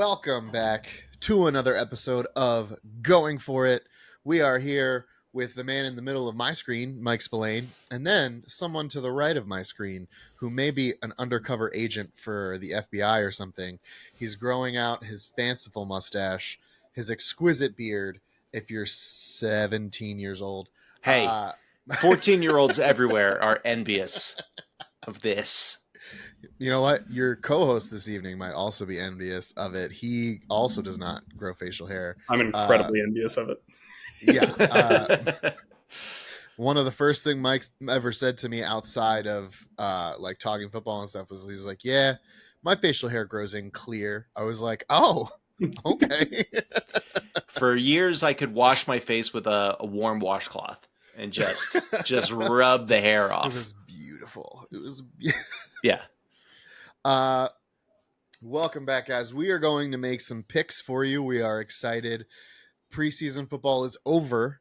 Welcome back to another episode of Going For It. We are here with the man in the middle of my screen, Mike Spillane, and then someone to the right of my screen who may be an undercover agent for the FBI or something. He's growing out his fanciful mustache, his exquisite beard, if you're 17 years old. Hey, 14-year-olds everywhere are envious of this. You know what? Your co-host this evening might also be envious of it. He also does not grow facial hair. I'm incredibly envious of it. Yeah. One of the first thing Mike ever said to me outside of like talking football and stuff was he's like, "Yeah, my facial hair grows in clear." I was like, "Oh, okay." For years, I could wash my face with a warm washcloth and just rub the hair off. It was beautiful. It was yeah. Welcome back, guys. We are going to make some picks for you. We are excited. Preseason football is over.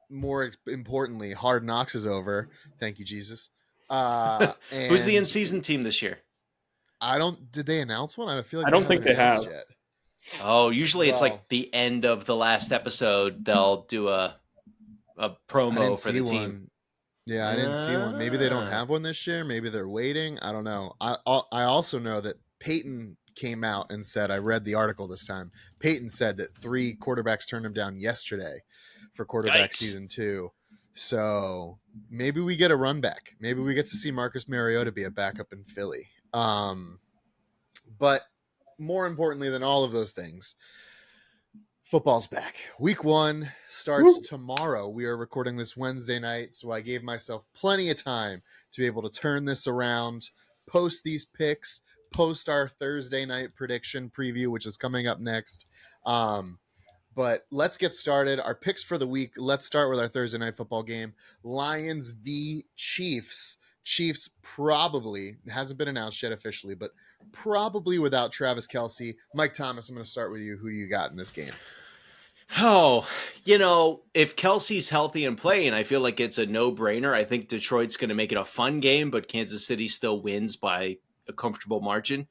More importantly, Hard Knocks is over. Thank you, Jesus. Who's the in-season team this year? Did they announce one? I feel like I don't think they have yet. Oh, usually it's like the end of the last episode. They'll do a promo for the team. Yeah, I didn't see one. Maybe they don't have one this year. Maybe they're waiting. I don't know. I also know that Peyton came out and said, I read the article this time. Peyton said that 3 quarterbacks turned him down yesterday for quarterback season 2. So maybe we get a run back. Maybe we get to see Marcus Mariota be a backup in Philly. But more importantly than all of those things, football's back. Week 1 starts tomorrow. We are recording this Wednesday night, so I gave myself plenty of time to be able to turn this around, post these picks, post our Thursday night prediction preview, which is coming up next. But let's get started. Our picks for the week. Let's start with our Thursday night football game. Lions v. Chiefs. Chiefs probably, it hasn't been announced yet officially, but probably without Travis Kelce. Mike Thomas, I'm going to start with you. Who do you got in this game? Oh, if Kelsey's healthy and playing, I feel like it's a no-brainer. I think Detroit's going to make it a fun game, but Kansas City still wins by a comfortable margin.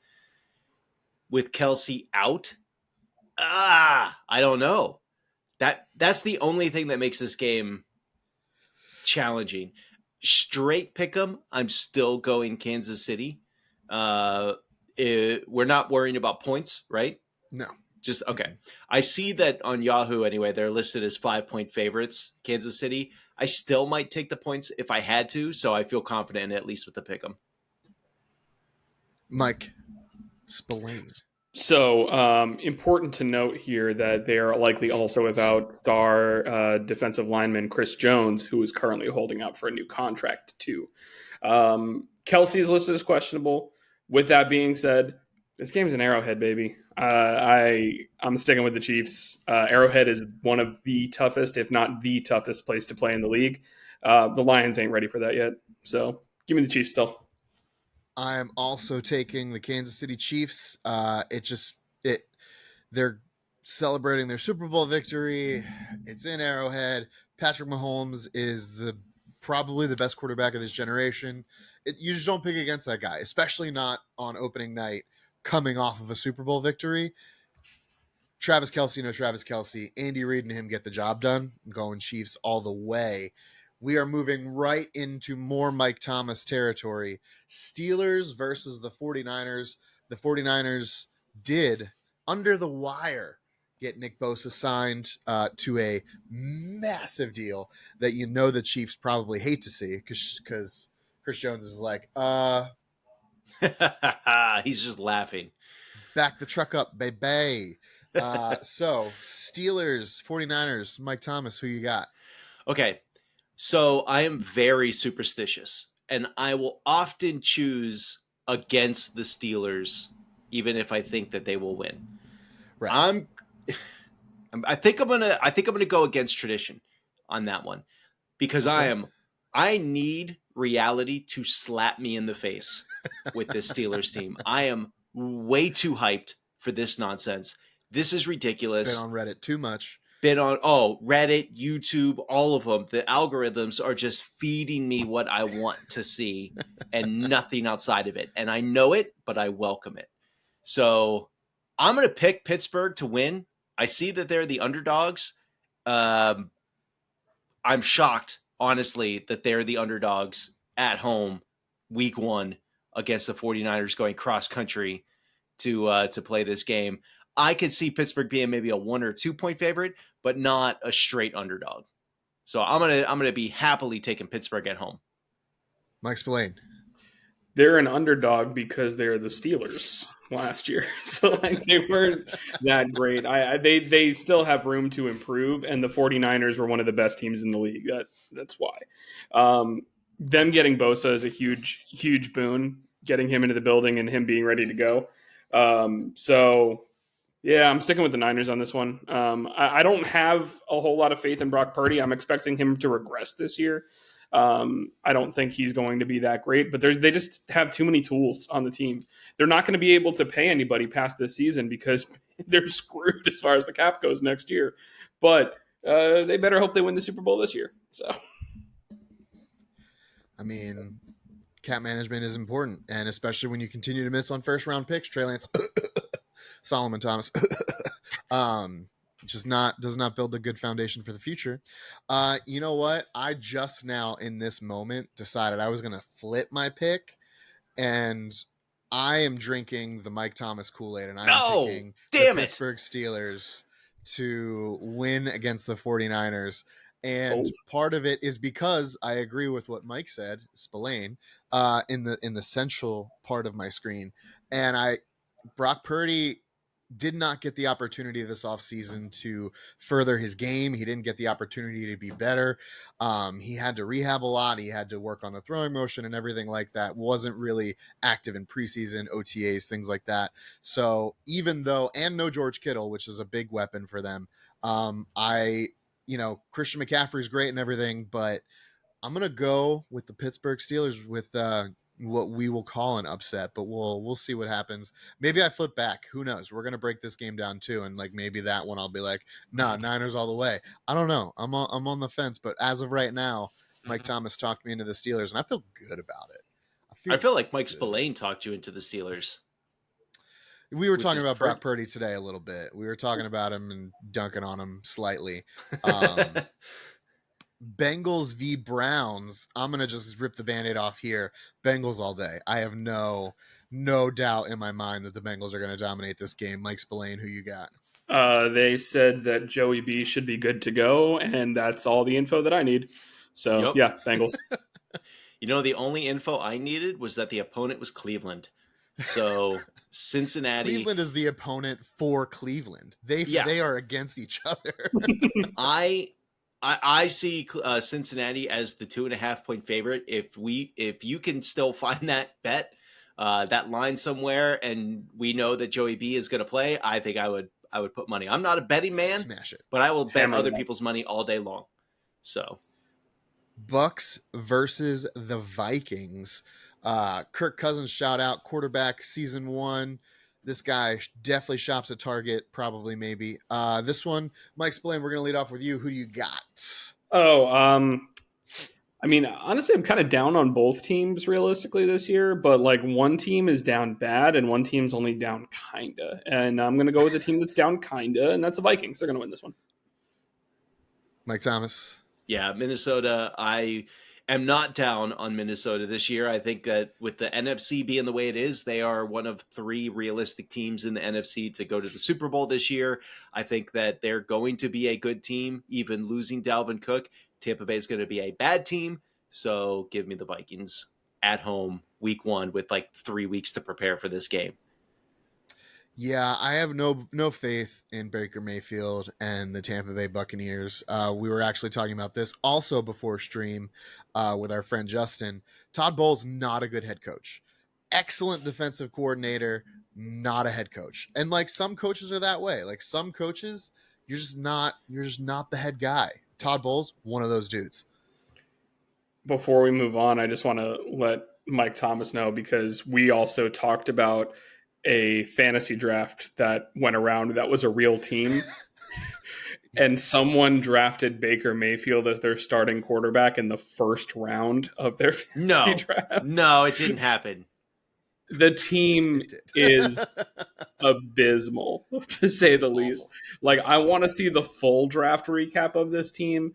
With Kelsey out, I don't know. That's the only thing that makes this game challenging. Straight pick 'em, I'm still going Kansas City. We're not worrying about points, right? No. Just okay. I see that on Yahoo anyway, they're listed as 5-point favorites, Kansas City. I still might take the points if I had to, so I feel confident at least with the pick 'em. Mike Spillane. So important to note here that they are likely also without star defensive lineman Chris Jones, who is currently holding out for a new contract too. Kelsey's listed as questionable. With that being said, this game's an Arrowhead, baby. I'm sticking with the Chiefs. Arrowhead is one of the toughest, if not the toughest place to play in the league. The Lions ain't ready for that yet. So give me the Chiefs still. I'm also taking the Kansas City Chiefs. They're celebrating their Super Bowl victory. It's in Arrowhead. Patrick Mahomes is probably the best quarterback of this generation. You just don't pick against that guy, especially not on opening night coming off of a Super Bowl victory. Travis Kelce. Andy Reid and him get the job done. I'm going Chiefs all the way. We are moving right into more Mike Thomas territory. Steelers versus the 49ers. The 49ers did, under the wire, get Nick Bosa signed to a massive deal that the Chiefs probably hate to see because Chris Jones is like, he's just laughing. Back the truck up, baby. So, Steelers, 49ers, Mike Thomas, who you got? Okay. So I am very superstitious, and I will often choose against the Steelers, even if I think that they will win. Right. I think I'm gonna go against tradition on that one because okay. I need reality to slap me in the face with this Steelers team. I am way too hyped for this nonsense. This is ridiculous. Been on Reddit too much. Reddit, YouTube, all of them. The algorithms are just feeding me what I want to see and nothing outside of it. And I know it, but I welcome it. So I'm going to pick Pittsburgh to win. I see that they're the underdogs. I'm shocked, honestly, that they're the underdogs at home week 1 against the 49ers going cross country to play this game. I could see Pittsburgh being maybe a 1 or 2 point favorite, but not a straight underdog. So I'm gonna be happily taking Pittsburgh at home. Mike Spillane. They're an underdog because they're the Steelers last year, so like they weren't that great. They still have room to improve, and the 49ers were one of the best teams in the league. That's why. Them getting Bosa is a huge boon. Getting him into the building and him being ready to go. So yeah, I'm sticking with the Niners on this one. I don't have a whole lot of faith in Brock Purdy. I'm expecting him to regress this year. I don't think he's going to be that great, but they just have too many tools on the team. They're not going to be able to pay anybody past this season because they're screwed as far as the cap goes next year. But they better hope they win the Super Bowl this year. So, I mean, cap management is important, and especially when you continue to miss on first round picks. Trey Lance, Solomon Thomas, does not build a good foundation for the future. You know what? I just now in this moment decided I was going to flip my pick, and I am drinking the Mike Thomas Kool-Aid, and I'm picking the Pittsburgh Steelers to win against the 49ers. And part of it is because I agree with what Mike said, Spillane, in the central part of my screen. And Brock Purdy did not get the opportunity this offseason to further his game. He didn't get the opportunity to be better. He had to rehab a lot. He had to work on the throwing motion and everything like that. Wasn't really active in preseason, OTAs, things like that. So even though, and no George Kittle, which is a big weapon for them, Christian McCaffrey's great and everything, but I'm going to go with the Pittsburgh Steelers with what we will call an upset, but we'll see what happens. Maybe I flip back. Who knows? We're going to break this game down too. And like, maybe that one I'll be like, nah, Niners all the way. I don't know. I'm on the fence, but as of right now, Mike Thomas talked me into the Steelers and I feel good about it. I feel like Mike Spillane talked you into the Steelers. We were talking about Brock Purdy today a little bit. We were talking about him and dunking on him slightly. Bengals v Browns. I'm going to just rip the Band-Aid off here. Bengals all day. I have no doubt in my mind that the Bengals are going to dominate this game. Mike Spillane, who you got? They said that Joey B should be good to go, and that's all the info that I need. So, Yeah, Bengals. The only info I needed was that the opponent was Cleveland. So Cincinnati. Cleveland is the opponent for Cleveland. They are against each other. I see Cincinnati as the 2.5 point favorite. If you can still find that bet, that line somewhere, and we know that Joey B is going to play, I think I would put money. I'm not a betting man, Smash it. But I will bet other people's money all day long. So, Bucks versus the Vikings. Kirk Cousins shout out, quarterback, season 1. This guy definitely shops at Target, probably, maybe. This one, Mike Spillane, we're going to lead off with you. Who do you got? Honestly, I'm kind of down on both teams realistically this year, but like one team is down bad and one team's only down kinda. And I'm going to go with the team that's down kinda, and that's the Vikings. They're going to win this one. Mike Thomas. Yeah, Minnesota. I am not down on Minnesota this year. I think that with the NFC being the way it is, they are one of 3 realistic teams in the NFC to go to the Super Bowl this year. I think that they're going to be a good team, even losing Dalvin Cook. Tampa Bay is going to be a bad team. So give me the Vikings at home week 1 with like 3 weeks to prepare for this game. Yeah, I have no faith in Baker Mayfield and the Tampa Bay Buccaneers. We were actually talking about this also before stream with our friend Justin. Todd Bowles, not a good head coach. Excellent defensive coordinator, not a head coach. And like some coaches are that way. Like some coaches, you're just not the head guy. Todd Bowles, one of those dudes. Before we move on, I just want to let Mike Thomas know, because we also talked about a fantasy draft that went around that was a real team. And someone drafted Baker Mayfield as their starting quarterback in the first round of their fantasy draft. No, it didn't happen. The team It did. is abysmal, to say the It's least. awful. Like, It's I awful. want to see the full draft recap of this team.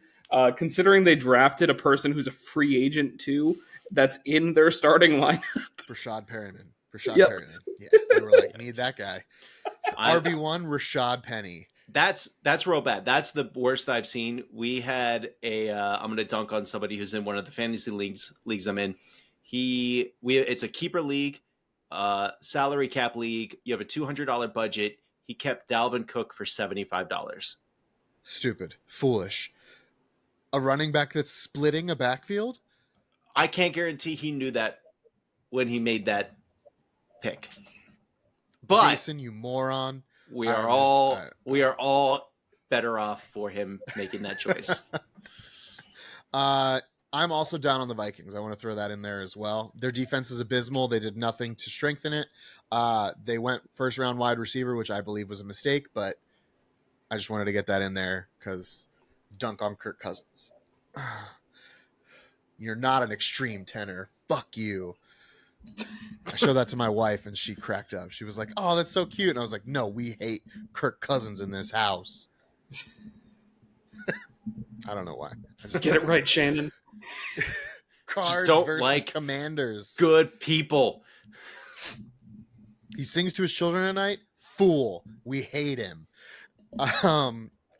Considering they drafted a person who's a free agent too, that's in their starting lineup. Rashad Perryman. Yep. Yeah, they were like, need that guy. I- RB1, Rashad Penny. That's real bad. That's the worst I've seen. We had a. I'm going to dunk on somebody who's in one of the fantasy leagues I'm in. It's a keeper league, salary cap league. You have a $200 budget. He kept Dalvin Cook for $75. Stupid. Foolish. A running back that's splitting a backfield? I can't guarantee he knew that when he made that pick. But Jason, you moron. we are all better off for him making that choice. I'm also down on the Vikings. I want to throw that in there as well. Their defense is abysmal. They did nothing to strengthen it. They went first round wide receiver, which I believe was a mistake, but I just wanted to get that in there because dunk on Kirk Cousins. You're not an extreme tenor. Fuck you. I showed that to my wife and she cracked up. She was like, "Oh, that's so cute." And I was like, "No, we hate Kirk Cousins in this house." I don't know why. I just Get it right, Shannon. Cards don't versus like Commanders. Good people. He sings to his children at night. Fool. We hate him.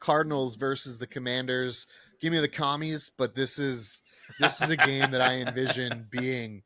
Cardinals versus the Commanders. Give me the commies, but this is a game that I envision being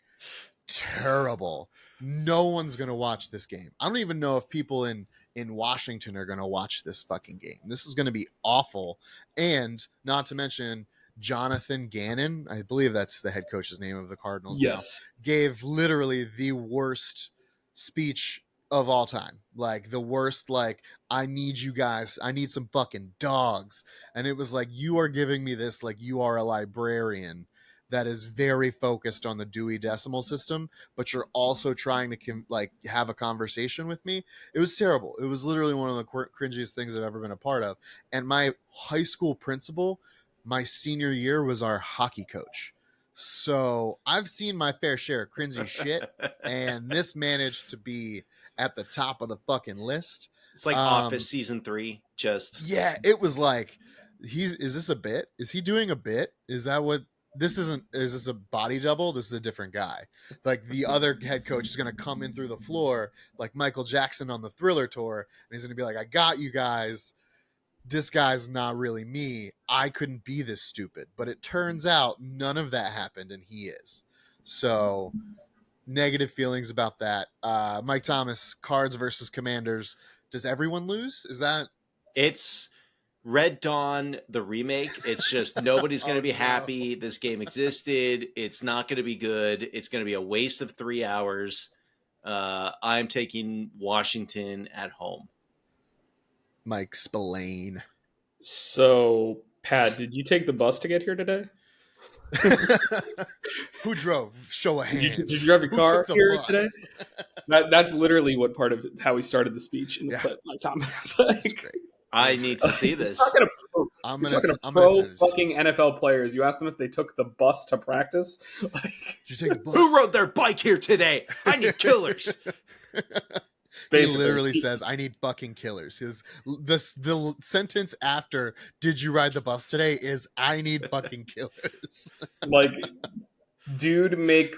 terrible. No one's gonna watch this game. I don't even know if people in Washington are gonna watch this fucking game. This is gonna be awful. And not to mention Jonathan Gannon, I believe that's the head coach's name of the Cardinals now, Yes. gave literally the worst speech of all time. Like the worst, like, I need you guys, I need some fucking dogs. And it was like, you are giving me this like you are a librarian that is very focused on the Dewey Decimal System, but you're also trying to like have a conversation with me. It was terrible. It was literally one of the cringiest things I've ever been a part of. And my high school principal, my senior year, was our hockey coach. So I've seen my fair share of cringy shit, and this managed to be at the top of the fucking list. It's like Office season 3. Just Yeah, it was like, is this a bit? Is he doing a bit? Is that what this isn't? Is this a body double? This is a different guy. Like the other head coach is going to come in through the floor like Michael Jackson on the Thriller tour, and he's going to be like, "I got you guys. This guy's not really me. I couldn't be this stupid." But it turns out none of that happened, and he is. So negative feelings about that. Mike Thomas, Cards versus Commanders. Does everyone lose? Is that? it's Red Dawn, the remake. It's just nobody's going to be happy this game existed. It's not going to be good. It's going to be a waste of 3 hours. I'm taking Washington at home. Mike Spillane. So, Pat, did you take the bus to get here today? Who drove? Show of hands. Did you drive your Who car took the here bus? today? That's literally what part of how he started the speech in the Yeah. clip. Like Thomas, That's like, great. I need to see this. talking to I'm You're gonna. talking to I'm pro gonna send it to you. fucking NFL players. You asked them if they took the bus to practice. Like, Did you take the bus? Who rode their bike here today? I need killers. He basically. literally says, "I need fucking killers." The sentence after "Did you ride the bus today?" is "I need fucking killers." like, dude, made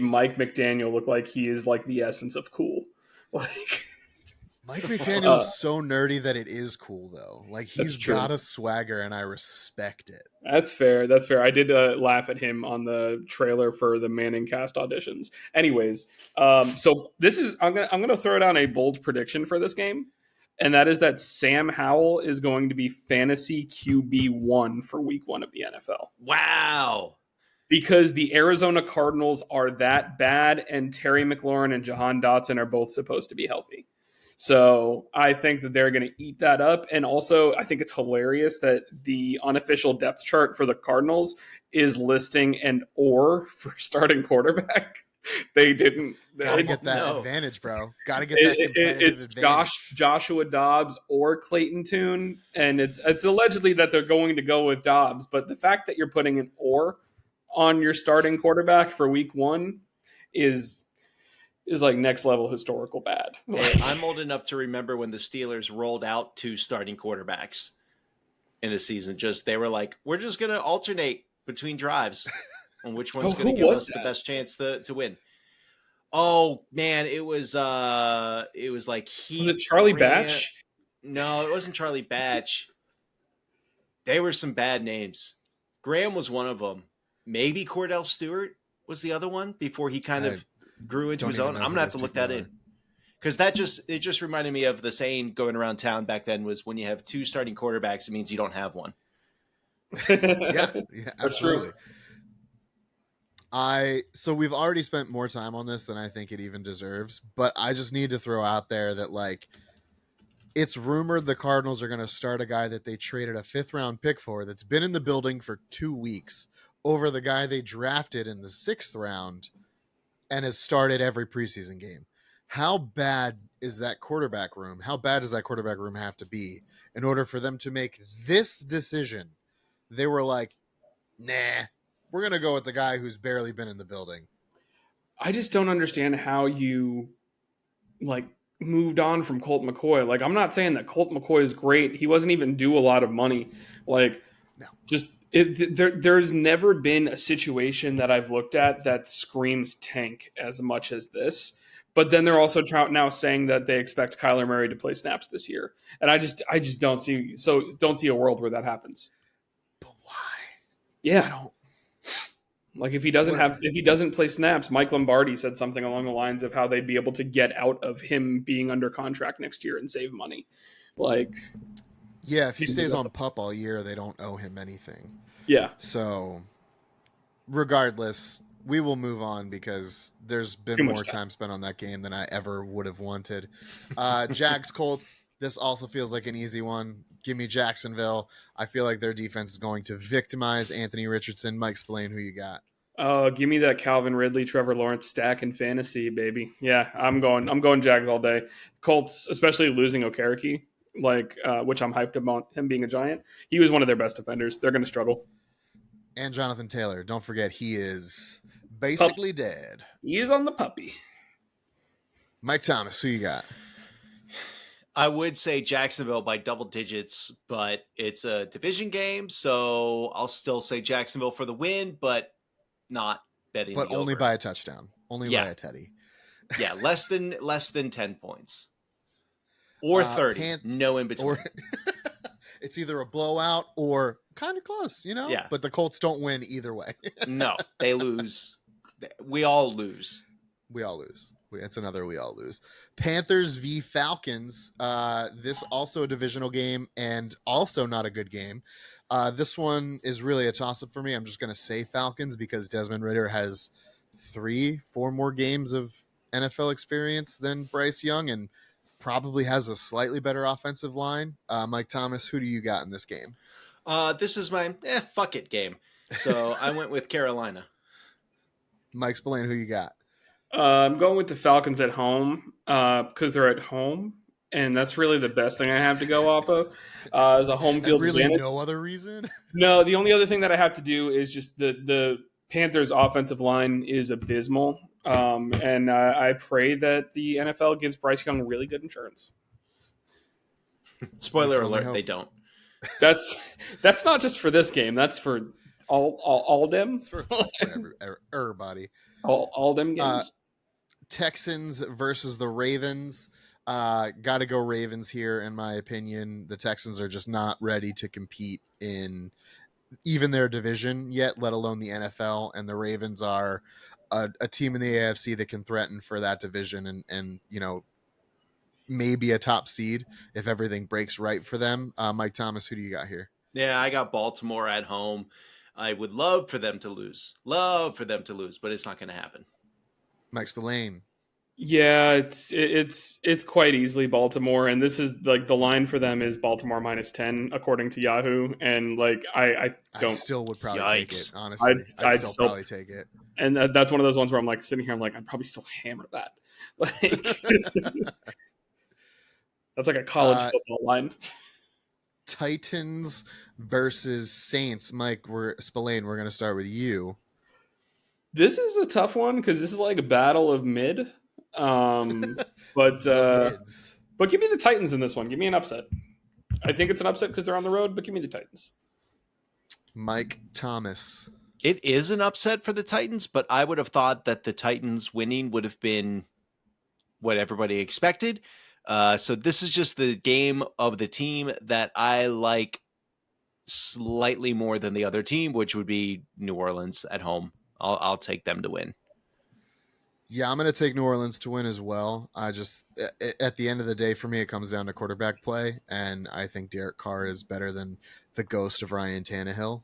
Mike McDaniel look like he is like the essence of cool. Like, Mike McDaniel is so nerdy that it is cool though. Like he's That's true. got a swagger, and I respect it. that's fair. That's fair. I did laugh at him on the trailer for the Manning cast auditions. Anyways, so this is I'm gonna throw down a bold prediction for this game, and that is that Sam Howell is going to be fantasy QB1 for Week 1 of the NFL. Wow. Because the Arizona Cardinals are that bad, and Terry McLaurin and Jahan Dotson are both supposed to be healthy. So I think that they're going to eat that up. And also, I think it's hilarious that the unofficial depth chart for the Cardinals is listing an "or" for starting quarterback. They didn't. Gotta get that no. advantage, bro. Gotta get that competitive It's advantage. Joshua Dobbs or Clayton Tune, and it's allegedly that they're going to go with Dobbs. But the fact that you're putting an "or" on your starting quarterback for Week 1 is is like next level historical bad. Hey, I'm old enough to remember when the Steelers rolled out 2 starting quarterbacks in a season. Just they were like, we're just gonna alternate between drives on which one's who gonna give was us the that? best chance to win. Oh man, it was like Was it Heat Charlie Grant. Batch? No, it wasn't Charlie Batch. There were some bad names. Graham was one of them. Maybe Cordell Stewart was the other one before he kind I of grew into don't his even own. know I'm who gonna have those to look people that are. in because it just reminded me of the saying going around town back then was when you have 2 starting quarterbacks, it means you don't have one. Yeah, That's true. absolutely. So we've already spent more time on this than I think it even deserves, but I just need to throw out there that like it's rumored the Cardinals are going to start a guy that they traded a 5th round pick for that's been in the building for 2 weeks over the guy they drafted in the 6th round and has started every preseason game. How bad is that quarterback room? How bad does that quarterback room have to be in order for them to make this decision? They were like, nah, we're going to go with the guy who's barely been in the building. I just don't understand how you like moved on from Colt McCoy. Like, I'm not saying that Colt McCoy is great. He wasn't even due a lot of money. Like, No. just there's never been a situation that I've looked at that screams tank as much as this. But then they're also now saying that they expect Kyler Murray to play snaps this year, and I just don't see a world where that happens. But why? Yeah, I don't. like if he doesn't play snaps, Mike Lombardi said something along the lines of how they'd be able to get out of him being under contract next year and save money. Like, yeah, if he stays on PUP all year, they don't owe him anything. Yeah. So, regardless, we will move on because there's been more time spent on that game than I ever would have wanted. Jags Colts. This also feels like an easy one. Give me Jacksonville. I feel like their defense is going to victimize Anthony Richardson. Mike, explain who you got. Give me that Calvin Ridley, Trevor Lawrence stack in fantasy, baby. Yeah, I'm going Jags all day. Colts, especially losing Okereke, which I'm hyped about him being a Giant. He was one of their best defenders. They're going to struggle. And Jonathan Taylor. Don't forget, he is basically dead. He is on the puppy. Mike Thomas, who you got? I would say Jacksonville by double digits, but it's a division game, so I'll still say Jacksonville for the win, but not betting. But only over. by a touchdown. Only by a teddy. Yeah, less than 10 points. Or 30. No in between. It's either a blowout or kind of close, you know? Yeah. But the Colts don't win either way. No, they lose. We all lose. We all lose. It's another we all lose. Panthers v Falcons. This also a divisional game and also not a good game. This one is really a toss-up for me. I'm just going to say Falcons because Desmond Ridder has 3-4 more games of NFL experience than Bryce Young and probably has a slightly better offensive line. Mike Thomas, who do you got in this game? This is my fuck it game. So I went with Carolina. Mike, explain who you got. I'm going with the Falcons at home because they're at home, and that's really the best thing I have to go off of as a home field really advantage. No other reason? No, the only other thing that I have to do is just the Panthers' offensive line is abysmal, and I pray that the NFL gives Bryce Young really good insurance. Spoiler alert, they don't. That's not just for this game. That's for all them. It's for everybody. All them games. Texans versus the Ravens. Got to go Ravens here, in my opinion. The Texans are just not ready to compete in even their division yet, let alone the NFL. And the Ravens are a team in the AFC that can threaten for that division and you know, maybe a top seed if everything breaks right for them. Mike Thomas, who do you got here? Yeah, I got Baltimore at home. I would love for them to lose, but it's not going to happen. Mike Spillane. Yeah, it's quite easily Baltimore, and this is like the line for them is Baltimore -10 according to Yahoo, and like I still would probably take it. Honestly, I'd still probably take it. And that's one of those ones where I'm like sitting here, I'm like I'd probably still hammer that. Like that's like a college football line. Titans versus Saints. Mike, Spillane, we're going to start with you. This is a tough one because this is like a battle of mid. But The mids. but give me the Titans in this one. Give me an upset. I think it's an upset because they're on the road, but give me the Titans. Mike Thomas. It is an upset for the Titans, but I would have thought that the Titans winning would have been what everybody expected. So this is just the game of the team that I like slightly more than the other team, which would be New Orleans at home. I'll take them to win. Yeah, I'm going to take New Orleans to win as well. I just, at the end of the day, for me, it comes down to quarterback play, and I think Derek Carr is better than the ghost of Ryan Tannehill.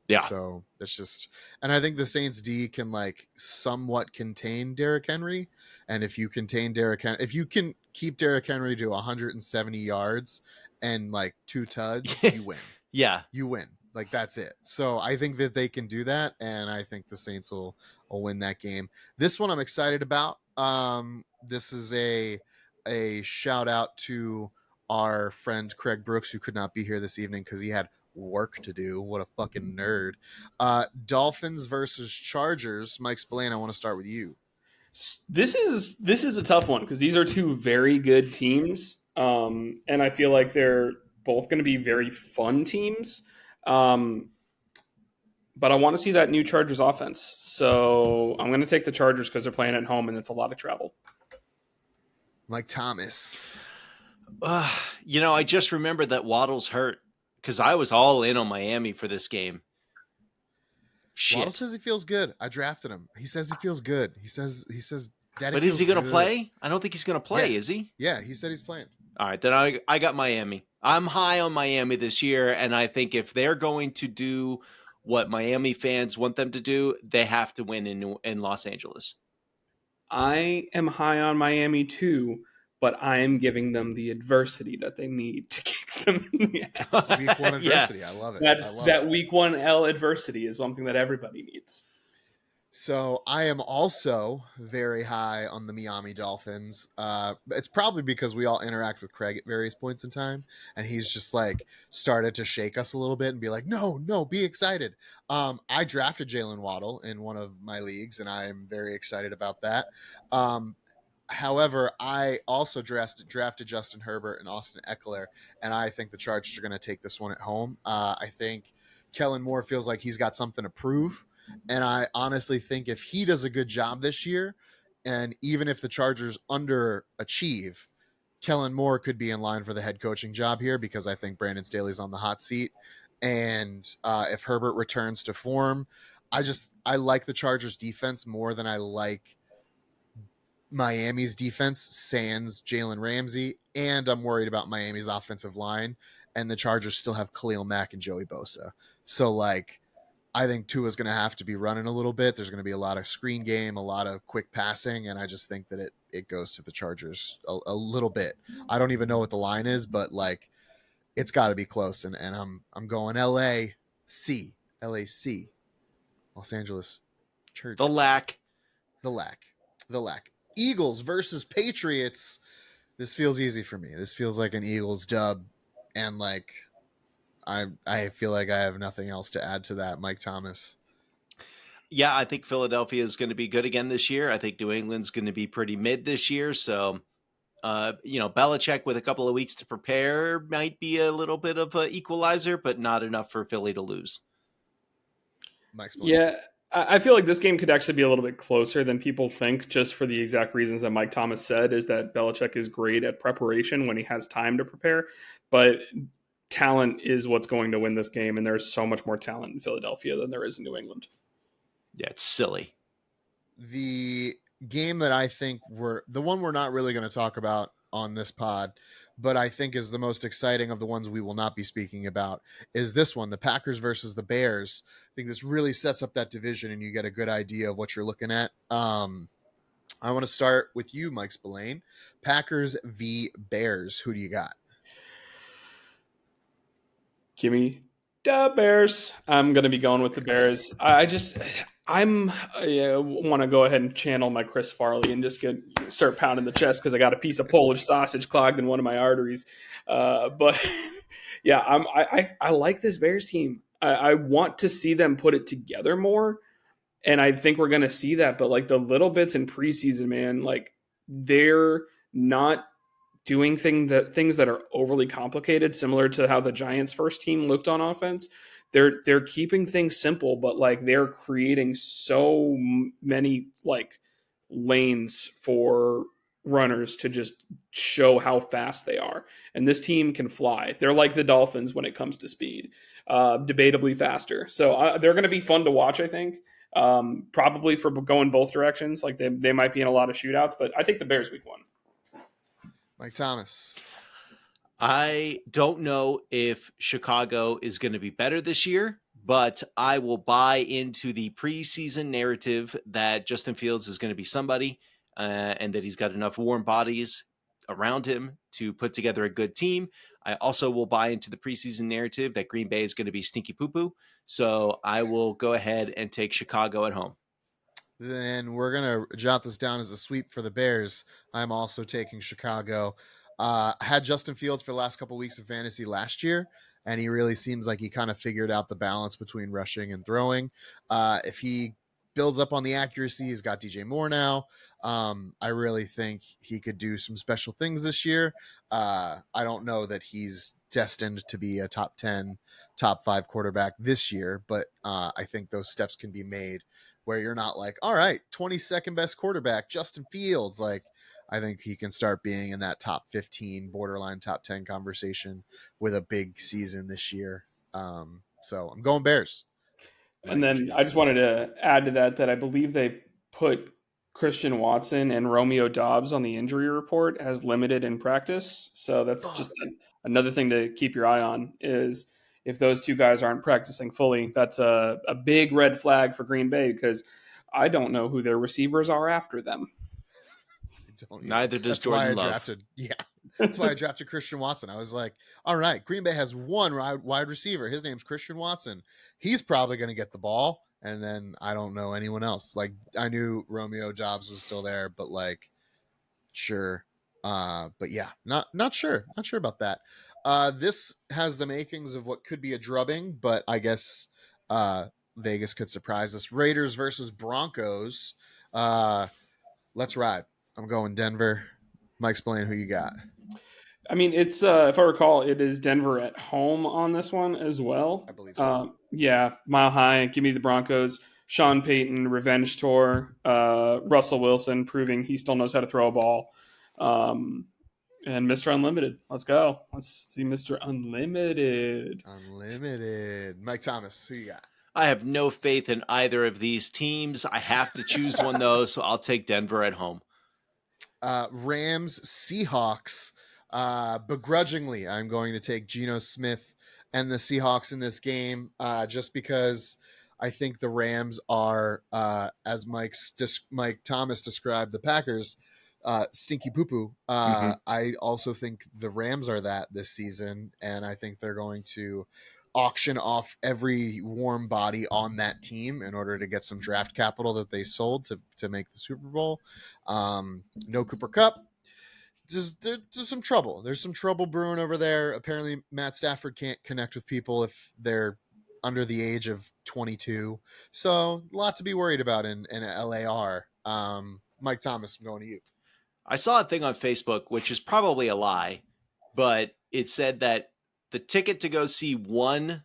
Yeah. So it's just, and I think the Saints D can like somewhat contain Derrick Henry, and if you contain Derrick Henry, if you can keep Derrick Henry to 170 yards and like 2 tuds, you win. Yeah. You win. Like that's it. So I think that they can do that, and I think the Saints will win that game. This one I'm excited about. This is a shout out to our friend Craig Brooks, who could not be here this evening because he had work to do. What a fucking nerd. Dolphins versus Chargers. Mike Spillane, I want to start with you. This is a tough one because these are two very good teams, and I feel like they're both going to be very fun teams. But I want to see that new Chargers offense. So I'm going to take the Chargers because they're playing at home and it's a lot of travel. Mike Thomas. I just remembered that Waddle's hurt because I was all in on Miami for this game. Shit. Waddle says he feels good. I drafted him. He says he feels good. He says Daddy. But is he going to good. play? I don't think he's going to play, Yeah. Is he? Yeah, he said he's playing. All right, then I got Miami. I'm high on Miami this year, and I think if they're going to do what Miami fans want them to do, they have to win in Los Angeles. I am high on Miami too, but I am giving them the adversity that they need to kick them in the ass. Week 1 adversity. Yeah. I love it. That week 1 L adversity is something that everybody needs. So I am also very high on the Miami Dolphins. It's probably because we all interact with Craig at various points in time, and he's just like started to shake us a little bit and be like, no, be excited. I drafted Jalen Waddle in one of my leagues, and I am very excited about that. However, I also drafted Justin Herbert and Austin Eckler, and I think the Chargers are going to take this one at home. I think Kellen Moore feels like he's got something to prove. And I honestly think if he does a good job this year, and even if the Chargers underachieve, Kellen Moore could be in line for the head coaching job here because I think Brandon Staley's on the hot seat. And if Herbert returns to form, I like the Chargers defense more than I like Miami's defense, sans Jalen Ramsey. And I'm worried about Miami's offensive line. And the Chargers still have Khalil Mack and Joey Bosa. So I think Tua's going to have to be running a little bit. There's going to be a lot of screen game, a lot of quick passing, and I just think that it goes to the Chargers a little bit. I don't even know what the line is, but it's got to be close. And I'm going LAC, Los Angeles Chargers. The lack. Eagles versus Patriots. This feels easy for me. This feels like an Eagles dub, and I feel like I have nothing else to add to that. Mike Thomas. Yeah, I think Philadelphia is going to be good again this year. I think New England's going to be pretty mid this year. So, Belichick with a couple of weeks to prepare might be a little bit of an equalizer, but not enough for Philly to lose. Mike. Yeah, I feel like this game could actually be a little bit closer than people think, just for the exact reasons that Mike Thomas said, is that Belichick is great at preparation when he has time to prepare. But talent is what's going to win this game, and there's so much more talent in Philadelphia than there is in New England. Yeah, it's silly. The game that I think the one we're not really going to talk about on this pod, but I think is the most exciting of the ones we will not be speaking about, is this one, the Packers versus the Bears. I think this really sets up that division, and you get a good idea of what you're looking at. I want to start with you, Mike Spillane. Packers v. Bears. Who do you got? Give me the Bears. I'm going to be going with the Bears. I want to go ahead and channel my Chris Farley and just start pounding the chest because I got a piece of Polish sausage clogged in one of my arteries. But yeah, I like this Bears team. I want to see them put it together more. And I think we're going to see that. But like the little bits in preseason, man, like they're not doing things that are overly complicated, similar to how the Giants' first team looked on offense. They're keeping things simple, but like they're creating so many like lanes for runners to just show how fast they are. And this team can fly. They're like the Dolphins when it comes to speed, debatably faster. So they're going to be fun to watch, I think. Probably for going both directions. Like they might be in a lot of shootouts, but I take the Bears week 1. Mike Thomas. I don't know if Chicago is going to be better this year, but I will buy into the preseason narrative that Justin Fields is going to be somebody and that he's got enough warm bodies around him to put together a good team. I also will buy into the preseason narrative that Green Bay is going to be stinky poo-poo. So I will go ahead and take Chicago at home. Then we're going to jot this down as a sweep for the Bears. I'm also taking Chicago. I had Justin Fields for the last couple of weeks of fantasy last year, and he really seems like he kind of figured out the balance between rushing and throwing. If he builds up on the accuracy, he's got DJ Moore now. I really think he could do some special things this year. I don't know that he's destined to be a top 10, top 5 quarterback this year, but I think those steps can be made where you're not like, all right, 22nd best quarterback, Justin Fields. Like, I think he can start being in that top 15, borderline top 10 conversation with a big season this year. So I'm going Bears. And then I just wanted to add to that I believe they put Christian Watson and Romeo Doubs on the injury report as limited in practice. So that's just another thing to keep your eye on is if those two guys aren't practicing fully, that's a big red flag for Green Bay because I don't know who their receivers are after them. Neither does Jordan Love. That's why I drafted Christian Watson. I was like, all right, Green Bay has one wide receiver. His name's Christian Watson. He's probably going to get the ball. And then I don't know anyone else. Like, I knew Romeo Doubs was still there, but like, sure. But yeah, not sure. Not sure about that. This has the makings of what could be a drubbing, but I guess Vegas could surprise us. Raiders versus Broncos. Let's ride. I'm going Denver. Mike, explain who you got. I mean, it's if I recall, it is Denver at home on this one as well. I believe so. Yeah, mile high. Give me the Broncos. Sean Payton, revenge tour. Russell Wilson proving he still knows how to throw a ball. And Mr. Unlimited. Let's go. Let's see Mr. Unlimited. Mike Thomas, who you got? I have no faith in either of these teams. I have to choose one, though, so I'll take Denver at home. Rams, Seahawks. Begrudgingly, I'm going to take Geno Smith and the Seahawks in this game just because I think the Rams are, as Mike Thomas described the Packers, stinky poo-poo. I also think the Rams are that this season, and I think they're going to auction off every warm body on that team in order to get some draft capital that they sold to make the Super Bowl. No Cooper Kupp. There's some trouble. There's some trouble brewing over there. Apparently, Matt Stafford can't connect with people if they're under the age of 22. So, a lot to be worried about in LAR. Mike Thomas, I'm going to you. I saw a thing on Facebook, which is probably a lie, but it said that the ticket to go see one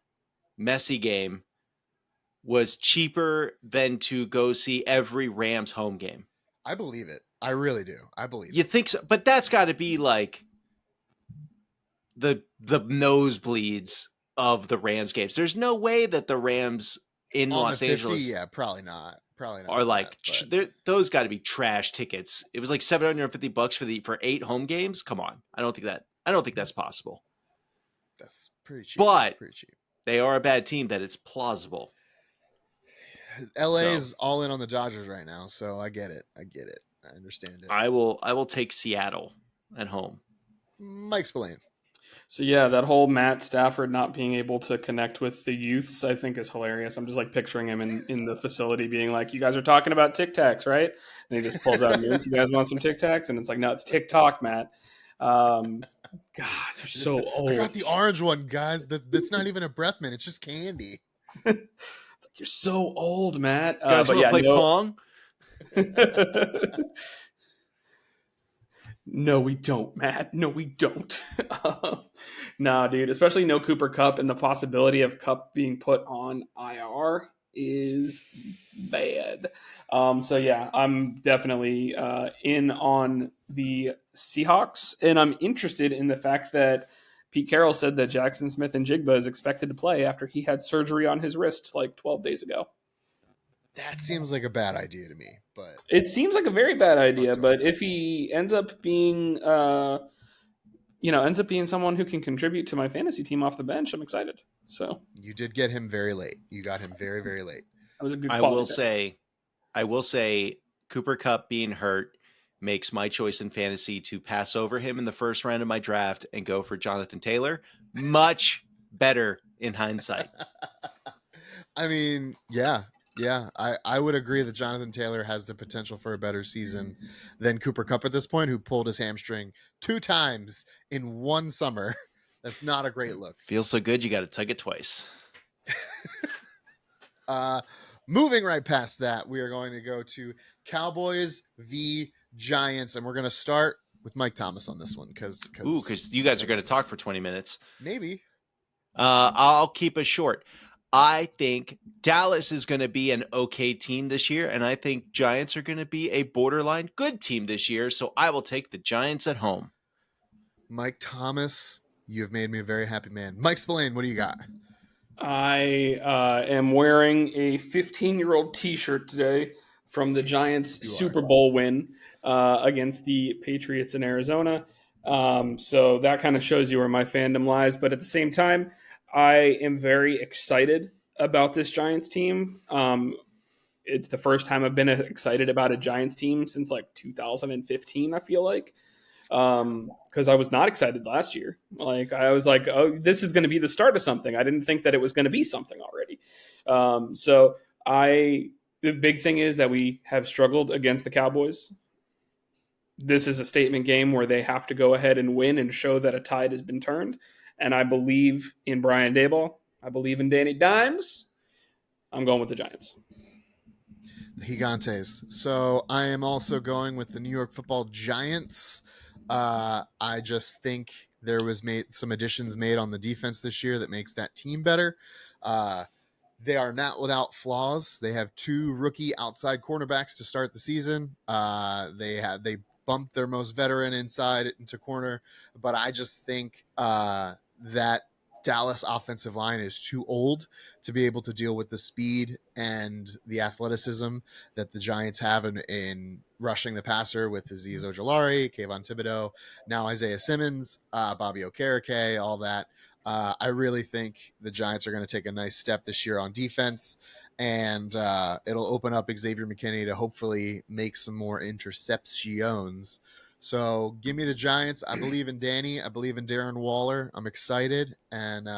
Messi game was cheaper than to go see every Rams home game. I believe it. I really do. I believe you think so, but that's got to be like the nosebleeds of the Rams games. There's no way that the Rams in on Los 50, Angeles, probably not. Are like those got to be trash tickets. It was like $750 for 8 home games. Come on, I don't think that's possible. That's pretty cheap. But pretty cheap. They are a bad team that it's plausible. LA is all in on the Dodgers right now, so I get it. I understand it. I will take Seattle at home. Mike Spillane. So yeah, that whole Matt Stafford not being able to connect with the youths, I think is hilarious. I'm just like picturing him in the facility being like, "You guys are talking about Tic Tacs, right?" And he just pulls out news. "You guys want some Tic Tacs?" And it's like, "No, it's TikTok, Matt." God, you're so old. I got the orange one, guys. That's not even a breath mint. It's just candy. It's You're so old, Matt. Guys But want to yeah, play no. Pong? No, we don't, Matt. No, we don't. Nah, dude. Especially no Cooper Cup, and the possibility of Cup being put on IR is bad. So yeah, I'm definitely in on the Seahawks, and I'm interested in the fact that Pete Carroll said that Jackson Smith and Jigba is expected to play after he had surgery on his wrist like 12 days ago. That seems like a bad idea to me, but It seems like a very bad idea, October. but if he ends up being, ends up being someone who can contribute to my fantasy team off the bench, I'm excited. So you did get him very late. You got him very, very late. that was a good I quality. will say, Cooper Cup being hurt makes my choice in fantasy to pass over him in the first round of my draft and go for Jonathan Taylor much better in hindsight. I mean, yeah. I would agree that Jonathan Taylor has the potential for a better season than Cooper Cup at this point, who pulled his hamstring 2 times in one summer. That's not a great look. Feels so good, you got to tug it twice. Moving right past that, we are going to go to Cowboys v Giants, and we're going to start with Mike Thomas on this one because you guys are going to talk for 20 minutes. Maybe. I'll keep it short. I think Dallas is going to be an okay team this year, and I think Giants are going to be a borderline good team this year, so I will take the Giants at home. Mike Thomas, you've made me a very happy man. Mike Spillane, what do you got? I am wearing a 15-year-old T-shirt today from the Giants Super Bowl win against the Patriots in Arizona. So that kind of shows you where my fandom lies. But at the same time, I am very excited about this Giants team. It's the first time I've been excited about a Giants team since like 2015, I feel like. Because I was not excited last year. Like I was like, oh, this is going to be the start of something. I didn't think that it was going to be something already. The big thing is that we have struggled against the Cowboys. This is a statement game where they have to go ahead and win and show that a tide has been turned. And I believe in Brian Daboll. I believe in Danny Dimes. I'm going with the Giants. The Gigantes. So I am also going with the New York Football Giants. I just think there was some additions made on the defense this year that makes that team better. They are not without flaws. They have 2 rookie outside cornerbacks to start the season. They bumped their most veteran inside into corner, but I just think that Dallas offensive line is too old to be able to deal with the speed and the athleticism that the Giants have in rushing the passer with Azeez Ojulari, Kayvon Thibodeau, now Isaiah Simmons, Bobby Okereke, all that. I really think the Giants are going to take a nice step this year on defense, and it'll open up Xavier McKinney to hopefully make some more interceptions. So give me the Giants. I believe in Danny. I believe in Darren Waller. I'm excited. And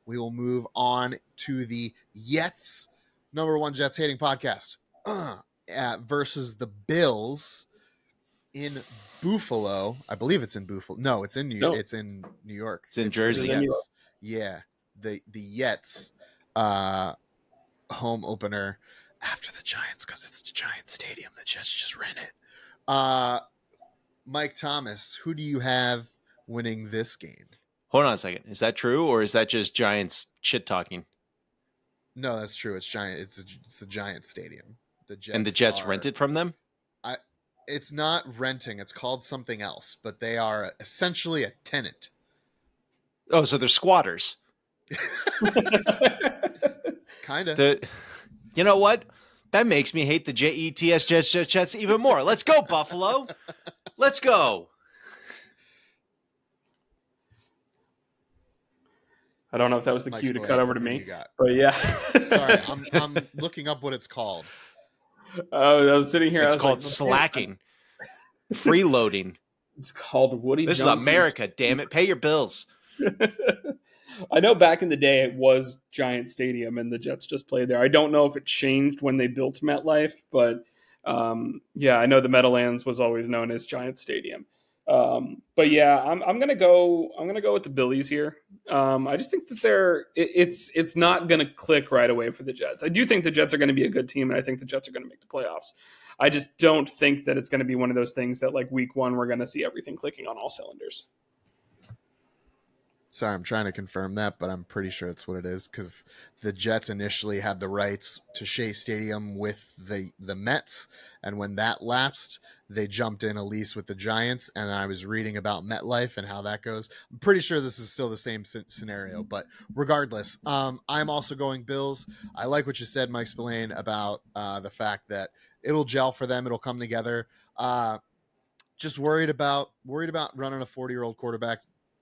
we will move on to the Jets, #1 Jets hating podcast, versus the Bills in Buffalo. I believe it's in Buffalo. No, it's in New York. It's in New York. It's in Jersey. Yeah. The Jets home opener after the Giants because it's the Giants Stadium. The Jets just rent it. Mike Thomas, who do you have winning this game? Hold on a second. Is that true, or is that just Giants shit talking? No, that's true. It's Giant. It's the Giants Stadium. The Jets and the Jets rent it from them? It's not renting. It's called something else, but they are essentially a tenant. Oh, so they're squatters. Kind of. You know what? That makes me hate the Jets even more. Let's go, Buffalo. Let's go. I don't know if that was the Mike cue to Spillane, cut over to who do me, you got? but yeah. Sorry, I'm looking up what it's called. I was sitting here. It's I was called like, slacking, freeloading. It's called Woody This Johnson. is America, damn it. Pay your bills. I know back in the day it was Giant Stadium and the Jets just played there. I don't know if it changed when they built MetLife, but yeah, I know the Meadowlands was always known as Giant Stadium. But yeah, I'm gonna go with the Billies here. I just think that it's not going to click right away for the Jets. I do think the Jets are going to be a good team, and I think the Jets are going to make the playoffs. I just don't think that it's going to be one of those things that like week one we're going to see everything clicking on all cylinders. Sorry, I'm trying to confirm that, but I'm pretty sure it's what it is because the Jets initially had the rights to Shea Stadium with the Mets, and when that lapsed, they jumped in a lease with the Giants. And I was reading about MetLife and how that goes. I'm pretty sure this is still the same scenario, but regardless, I'm also going Bills. I like what you said, Mike Spillane, about the fact that it'll gel for them, it'll come together. Just worried about running a 40-year-old quarterback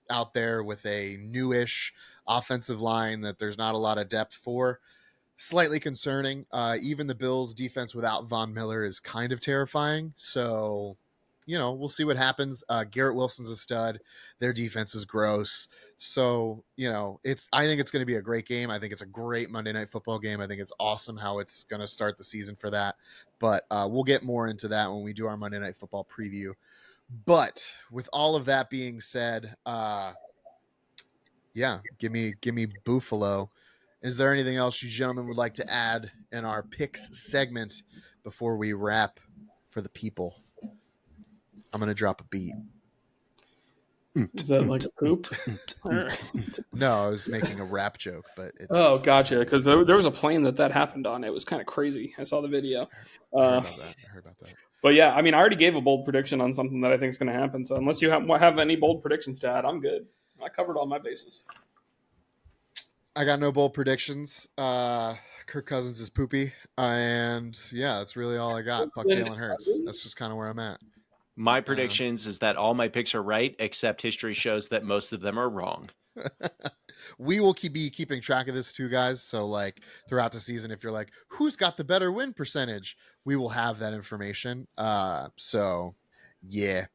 out there with a newish offensive line that there's not a lot of depth for. Slightly concerning. Even the Bills defense without Von Miller is kind of terrifying. So, we'll see what happens. Garrett Wilson's a stud. Their defense is gross. So, I think it's going to be a great game. I think it's a great Monday Night Football game. I think it's awesome how it's going to start the season for that. But we'll get more into that when we do our Monday Night Football preview. But with all of that being said, give me Buffalo. Is there anything else you gentlemen would like to add in our picks segment before we wrap for the people? I'm going to drop a beat. Is that like a poop? No, I was making a rap joke, but oh, gotcha. Because there was a plane that happened on. It was kind of crazy. I saw the video. I heard about that. But yeah, I mean, I already gave a bold prediction on something that I think is going to happen. So unless you have any bold predictions to add, I'm good. I covered all my bases. I got no bold predictions. Kirk Cousins is poopy. And yeah, that's really all I got. Fuck Jalen Hurts. That's just kind of where I'm at. My predictions is that all my picks are right, except history shows that most of them are wrong. We will be keeping track of this too, guys. So like throughout the season, if you're like, who's got the better win percentage, we will have that information. So yeah.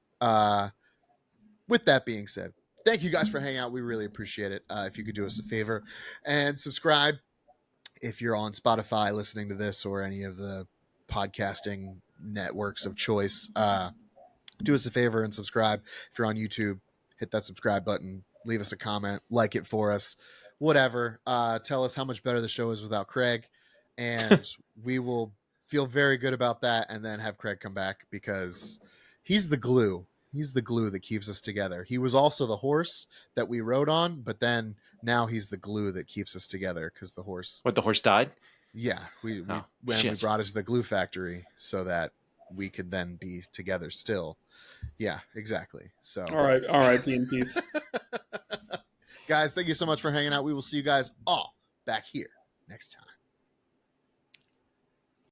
With that being said, thank you guys for hanging out. We really appreciate it. If you could do us a favor and subscribe if you're on Spotify listening to this or any of the podcasting networks of choice, do us a favor and subscribe. If you're on YouTube, hit that subscribe button, leave us a comment, like it for us, whatever. Tell us how much better the show is without Craig, and we will feel very good about that and then have Craig come back because he's the glue. He's the glue that keeps us together. He was also the horse that we rode on, but then now he's the glue that keeps us together because the horse... What, the horse died? Yeah. We brought it to the glue factory so that we could then be together still. Yeah, exactly. So all right, be in peace. Guys, thank you so much for hanging out. We will see you guys all back here next time.